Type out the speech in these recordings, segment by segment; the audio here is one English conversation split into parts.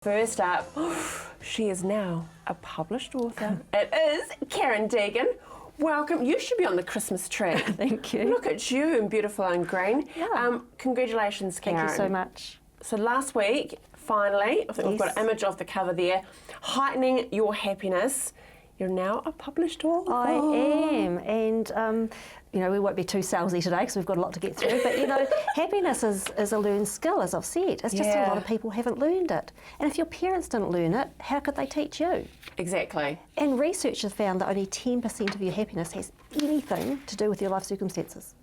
First up, she is now a published author. It is Karen Degen. Welcome. You should be on the Christmas tree. Thank you. Look at you in beautiful and green. Yeah. Congratulations, Karen. Thank you so much. So last week, finally, I think we've got an image of the cover there, heightening your happiness. You're now a published author. I am, and we won't be too salesy today because we've got a lot to get through, but happiness is a learned skill, as I've said. It's just a lot of people haven't learned it. And if your parents didn't learn it, how could they teach you? Exactly. And research has found that only 10% of your happiness has anything to do with your life circumstances.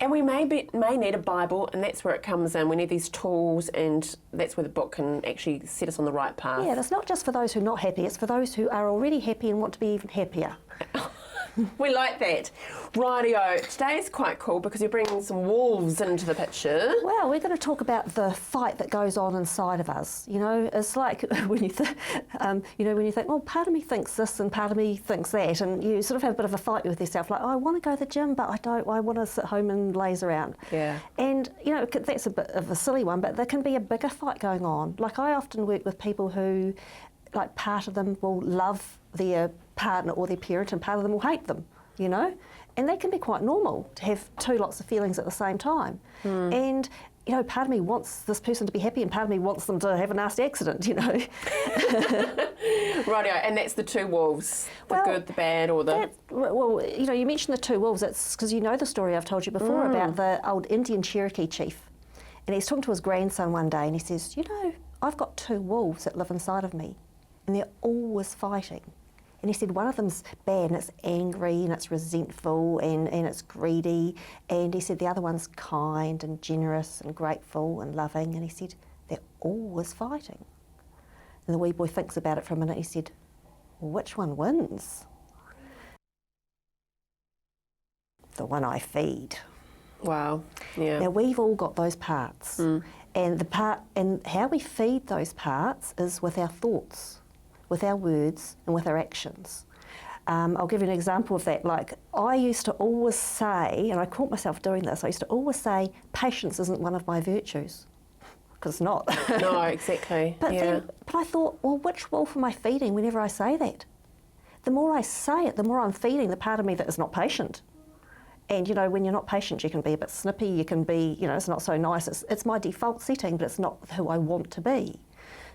And we may need a Bible, and that's where it comes in. We need these tools, and that's where the book can actually set us on the right path. Yeah, and it's not just for those who are not happy, it's for those who are already happy and want to be even happier. We like that. Rightio. Today is quite cool because you're bringing some wolves into the picture. Well, we're going to talk about the fight that goes on inside of us. It's like when you think, well, part of me thinks this and part of me thinks that, and you sort of have a bit of a fight with yourself, like, oh, I want to go to the gym, but I don't. I want to sit home and laze around. Yeah. And that's a bit of a silly one, but there can be a bigger fight going on. Like I often work with people who, like, part of them will love their partner or their parent and part of them will hate them, and that can be quite normal to have two lots of feelings at the same time. And part of me wants this person to be happy and part of me wants them to have a nasty accident. Rightio, and that's the two wolves, the good, the bad, or the... you mentioned the two wolves. It's because the story I've told you before about the old Indian Cherokee chief, and he's talking to his grandson one day and he says, I've got two wolves that live inside of me and they're always fighting. And he said one of them's bad and it's angry and it's resentful and it's greedy. And he said the other one's kind and generous and grateful and loving. And he said they're always fighting. And the wee boy thinks about it for a minute. He said, well, which one wins? The one I feed. Wow. Yeah. Now we've all got those parts. And how we feed those parts is with our thoughts, with our words and with our actions. I'll give you an example of that. Like, I used to always say, and I caught myself doing this, I used to always say, patience isn't one of my virtues, because it's not. No, exactly. But I thought, well, which wolf am I feeding whenever I say that? The more I say it, the more I'm feeding the part of me that is not patient. And, when you're not patient, you can be a bit snippy, you can be, it's not so nice. It's my default setting, but it's not who I want to be.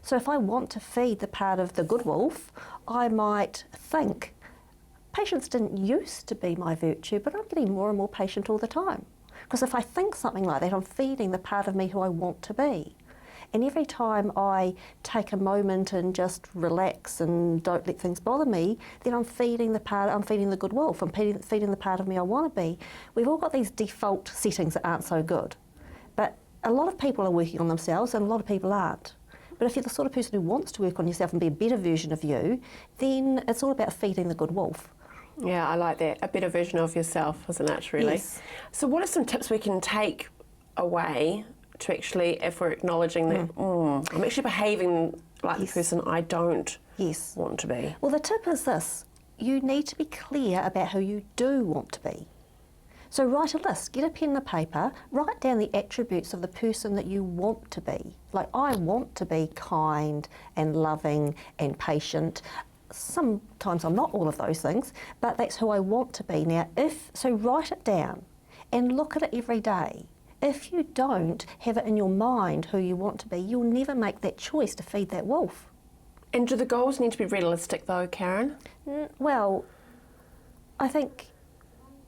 So if I want to feed the part of the good wolf, I might think, patience didn't used to be my virtue, but I'm getting more and more patient all the time. Because if I think something like that, I'm feeding the part of me who I want to be. And every time I take a moment and just relax and don't let things bother me, then I'm feeding the good wolf, I'm feeding the part of me I want to be. We've all got these default settings that aren't so good. But a lot of people are working on themselves and a lot of people aren't. But if you're the sort of person who wants to work on yourself and be a better version of you, then it's all about feeding the good wolf. Yeah, I like that. A better version of yourself, isn't it, really? Yes. So what are some tips we can take away to actually, if we're acknowledging that, I'm actually behaving like the person I don't want to be? Well, the tip is this. You need to be clear about who you do want to be. So write a list, get a pen and a paper, write down the attributes of the person that you want to be. Like, I want to be kind and loving and patient. Sometimes I'm not all of those things, but that's who I want to be. Now, so write it down and look at it every day. If you don't have it in your mind who you want to be, you'll never make that choice to feed that wolf. And do the goals need to be realistic though, Karen? Well, I think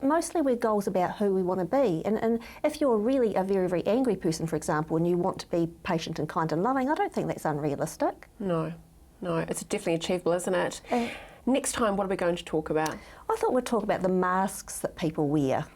mostly we're goals about who we want to be. And if you're really a very, very angry person, for example, and you want to be patient and kind and loving, I don't think that's unrealistic. No, it's definitely achievable, isn't it? Next time, what are we going to talk about? I thought we'd talk about the masks that people wear.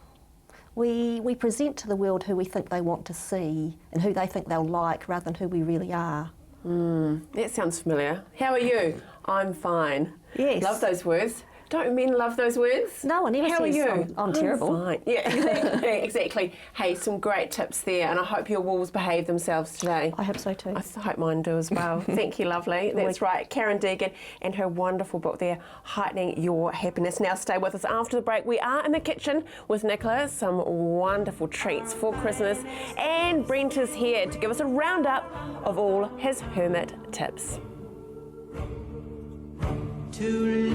We present to the world who we think they want to see and who they think they'll like rather than who we really are. That sounds familiar. How are you? I'm fine. Yes. Love those words. Don't men love those words? No one ever How says, are you? I'm terrible. Fine. Yeah, exactly, exactly. Hey, some great tips there, and I hope your wolves behave themselves today. I hope so too. I hope mine do as well. Thank you, lovely. That's right, Karen Degen and her wonderful book there, Heightening Your Happiness. Now stay with us after the break. We are in the kitchen with Nicola, some wonderful treats for Christmas, and Brent is here to give us a roundup of all his hermit tips. To